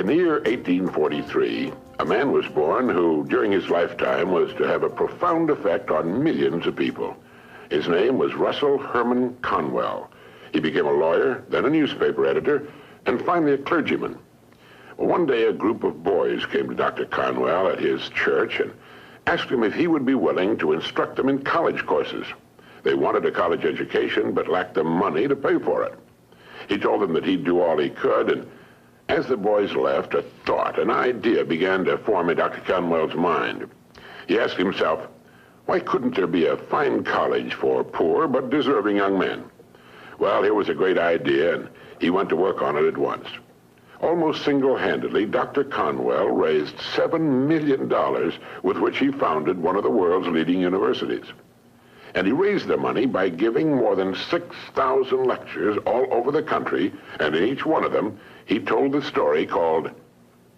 In the year 1843, a man was born who, during his lifetime, was to have a profound effect on millions of people. His name was Russell Herman Conwell. He became a lawyer, then a newspaper editor, and finally a clergyman. Well, one day, a group of boys came to Dr. Conwell at his church and asked him if he would be willing to instruct them in college courses. They wanted a college education, but lacked the money to pay for it. He told them that he'd do all he could, and as the boys left, a thought, an idea began to form in Dr. Conwell's mind. He asked himself, why couldn't there be a fine college for poor but deserving young men? Well, here was a great idea, and he went to work on it at once. Almost single-handedly, Dr. Conwell raised $7 million with which he founded one of the world's leading universities. And he raised the money by giving more than 6,000 lectures all over the country, and in each one of them, he told the story called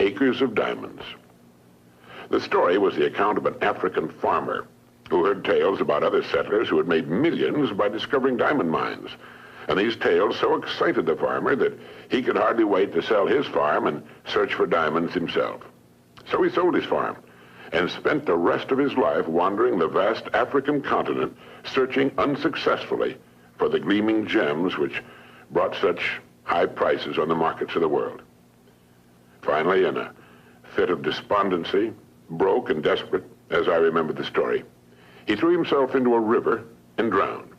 Acres of Diamonds. The story was the account of an African farmer who heard tales about other settlers who had made millions by discovering diamond mines. And these tales so excited the farmer that he could hardly wait to sell his farm and search for diamonds himself. So he sold his farm and spent the rest of his life wandering the vast African continent, searching unsuccessfully for the gleaming gems which brought such high prices on the markets of the world. Finally, in a fit of despondency, broke and desperate, as I remember the story, he threw himself into a river and drowned.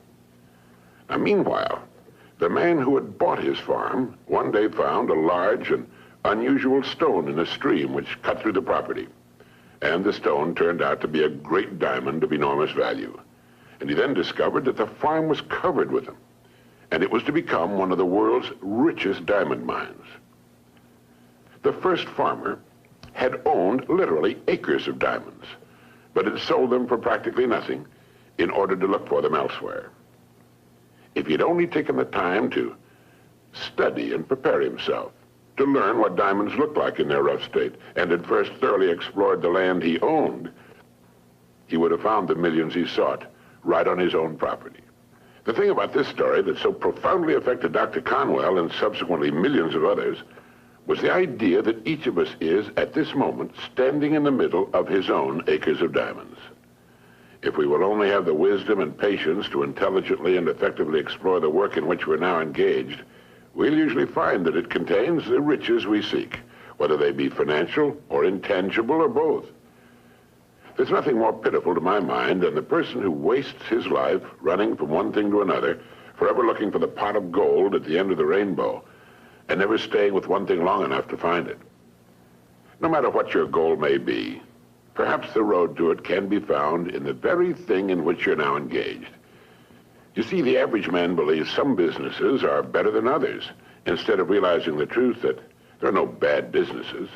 Now, meanwhile, the man who had bought his farm one day found a large and unusual stone in a stream which cut through the property. And the stone turned out to be a great diamond of enormous value. And he then discovered that the farm was covered with them, and it was to become one of the world's richest diamond mines. The first farmer had owned literally acres of diamonds, but had sold them for practically nothing in order to look for them elsewhere. If he'd only taken the time to study and prepare himself, to learn what diamonds looked like in their rough state, and had first thoroughly explored the land he owned, he would have found the millions he sought right on his own property. The thing about this story that so profoundly affected Dr. Conwell and subsequently millions of others was the idea that each of us is, at this moment, standing in the middle of his own acres of diamonds. If we will only have the wisdom and patience to intelligently and effectively explore the work in which we're now engaged, we'll usually find that it contains the riches we seek, whether they be financial or intangible or both. There's nothing more pitiful to my mind than the person who wastes his life running from one thing to another, forever looking for the pot of gold at the end of the rainbow, and never staying with one thing long enough to find it. No matter what your goal may be, perhaps the road to it can be found in the very thing in which you're now engaged. You see, the average man believes some businesses are better than others, instead of realizing the truth that there are no bad businesses.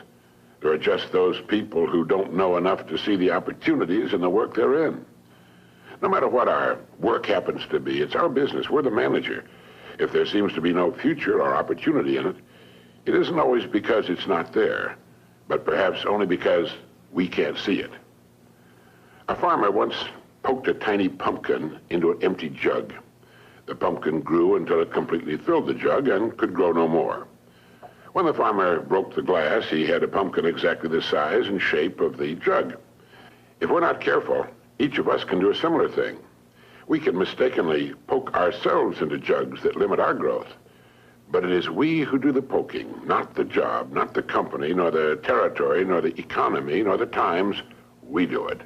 There are just those people who don't know enough to see the opportunities in the work they're in. No matter what our work happens to be, it's our business. We're the manager. If there seems to be no future or opportunity in it, it isn't always because it's not there, but perhaps only because we can't see it. A farmer once poked a tiny pumpkin into an empty jug. The pumpkin grew until it completely filled the jug and could grow no more. When the farmer broke the glass, he had a pumpkin exactly the size and shape of the jug. If we're not careful, each of us can do a similar thing. We can mistakenly poke ourselves into jugs that limit our growth. But it is we who do the poking, not the job, not the company, nor the territory, nor the economy, nor the times. We do it.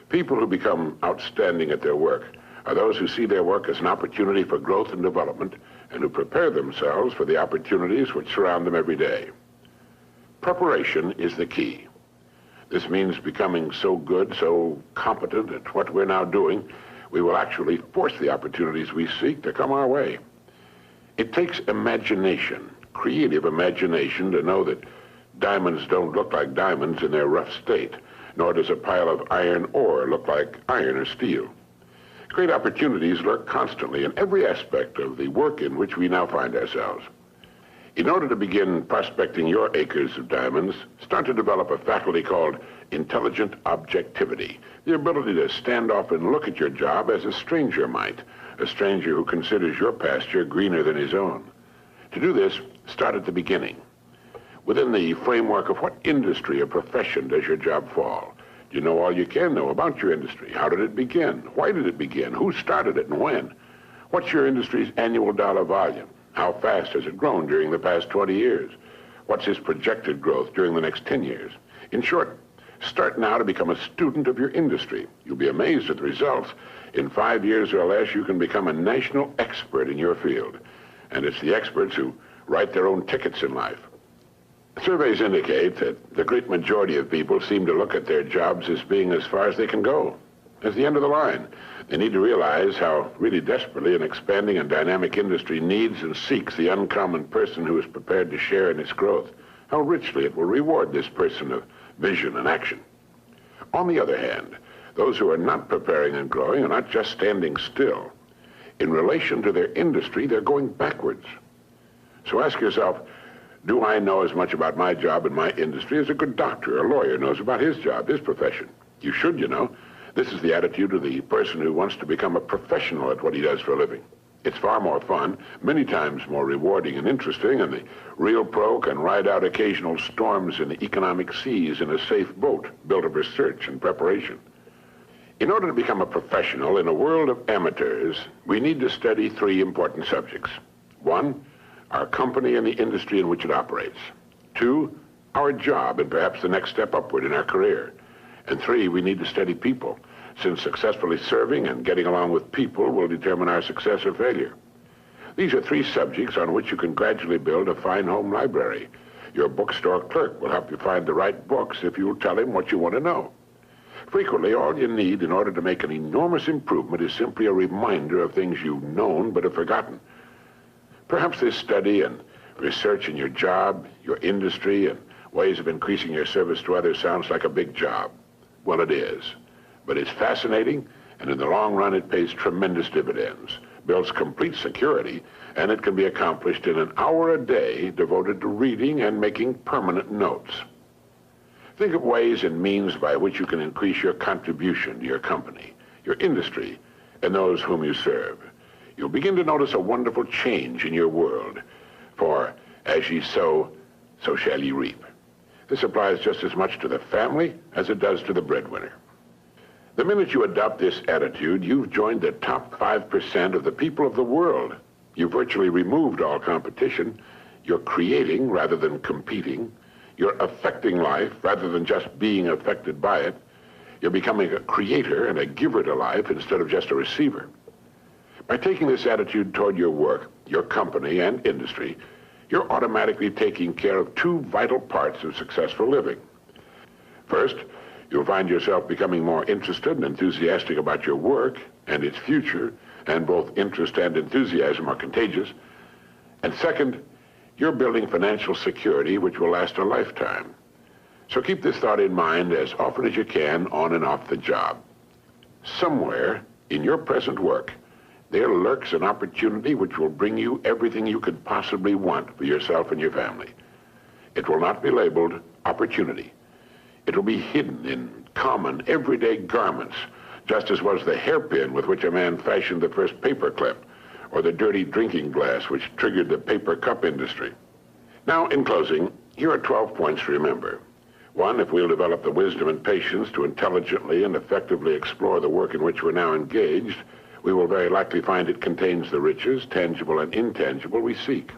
People who become outstanding at their work are those who see their work as an opportunity for growth and development, and who prepare themselves for the opportunities which surround them every day. Preparation is the key. This means becoming so good, so competent at what we're now doing, we will actually force the opportunities we seek to come our way. It takes imagination, creative imagination, to know that diamonds don't look like diamonds in their rough state, nor does a pile of iron ore look like iron or steel. Great opportunities lurk constantly in every aspect of the work in which we now find ourselves. In order to begin prospecting your acres of diamonds, start to develop a faculty called intelligent objectivity, the ability to stand off and look at your job as a stranger might, a stranger who considers your pasture greener than his own. To do this, start at the beginning. Within the framework of what industry or profession does your job fall? Do you know all you can know about your industry? How did it begin? Why did it begin? Who started it and when? What's your industry's annual dollar volume? How fast has it grown during the past 20 years? What's its projected growth during the next 10 years? In short, start now to become a student of your industry. You'll be amazed at the results. In 5 years or less, you can become a national expert in your field. And it's the experts who write their own tickets in life. Surveys indicate that the great majority of people seem to look at their jobs as being as far as they can go, as the end of the line. They need to realize how really desperately an expanding and dynamic industry needs and seeks the uncommon person who is prepared to share in its growth, how richly it will reward this person of vision and action. On the other hand, those who are not preparing and growing are not just standing still. In relation to their industry, they're going backwards. So ask yourself, do I know as much about my job and my industry as a good doctor or lawyer knows about his job, his profession? You should, you know. This is the attitude of the person who wants to become a professional at what he does for a living. It's far more fun, many times more rewarding and interesting, and the real pro can ride out occasional storms in the economic seas in a safe boat built of research and preparation. In order to become a professional in a world of amateurs, we need to study 3 important subjects. 1, our company and the industry in which it operates. 2, our job and perhaps the next step upward in our career. And 3, we need to study people, since successfully serving and getting along with people will determine our success or failure. These are 3 subjects on which you can gradually build a fine home library. Your bookstore clerk will help you find the right books if you will tell him what you want to know. Frequently, all you need in order to make an enormous improvement is simply a reminder of things you've known but have forgotten. Perhaps this study and research in your job, your industry, and ways of increasing your service to others sounds like a big job. Well, it is. But it's fascinating, and in the long run, it pays tremendous dividends, builds complete security, and it can be accomplished in an hour a day devoted to reading and making permanent notes. Think of ways and means by which you can increase your contribution to your company, your industry, and those whom you serve. You'll begin to notice a wonderful change in your world, for as ye sow, so shall ye reap. This applies just as much to the family as it does to the breadwinner. The minute you adopt this attitude, you've joined the top 5% of the people of the world. You've virtually removed all competition. You're creating rather than competing. You're affecting life rather than just being affected by it. You're becoming a creator and a giver to life instead of just a receiver. By taking this attitude toward your work, your company, and industry, you're automatically taking care of 2 vital parts of successful living. First, you'll find yourself becoming more interested and enthusiastic about your work and its future, and both interest and enthusiasm are contagious. And second, you're building financial security which will last a lifetime. So keep this thought in mind as often as you can on and off the job. Somewhere in your present work, there lurks an opportunity which will bring you everything you could possibly want for yourself and your family. It will not be labeled opportunity. It will be hidden in common, everyday garments, just as was the hairpin with which a man fashioned the first paperclip, or the dirty drinking glass which triggered the paper cup industry. Now, in closing, here are 12 points to remember. 1, if we'll develop the wisdom and patience to intelligently and effectively explore the work in which we're now engaged, we will very likely find it contains the riches, tangible and intangible, we seek.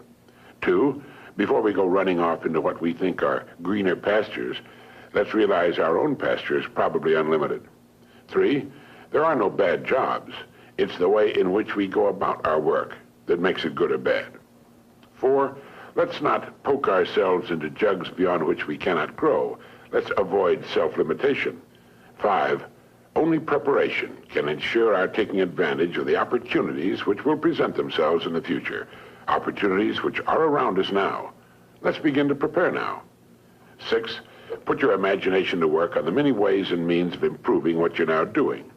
2, before we go running off into what we think are greener pastures, let's realize our own pasture is probably unlimited. 3, there are no bad jobs. It's the way in which we go about our work that makes it good or bad. 4, let's not poke ourselves into jugs beyond which we cannot grow. Let's avoid self-limitation. 5, only preparation can ensure our taking advantage of the opportunities which will present themselves in the future, opportunities which are around us now. Let's begin to prepare now. 6, put your imagination to work on the many ways and means of improving what you're now doing.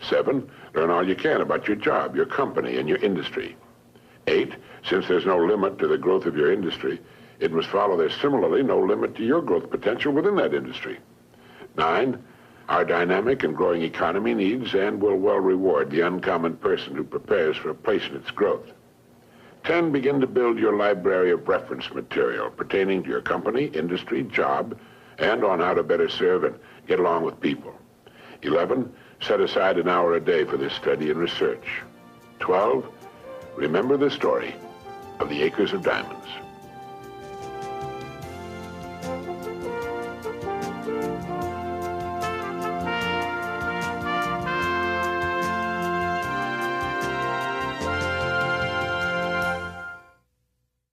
7, learn all you can about your job, your company, and your industry. 8, since there's no limit to the growth of your industry, it must follow there's similarly no limit to your growth potential within that industry. 9, our dynamic and growing economy needs and will well reward the uncommon person who prepares for a place in its growth. 10, begin to build your library of reference material pertaining to your company, industry, job, and on how to better serve and get along with people. 11, set aside an hour a day for this study and research. 12, remember the story of the acres of diamonds.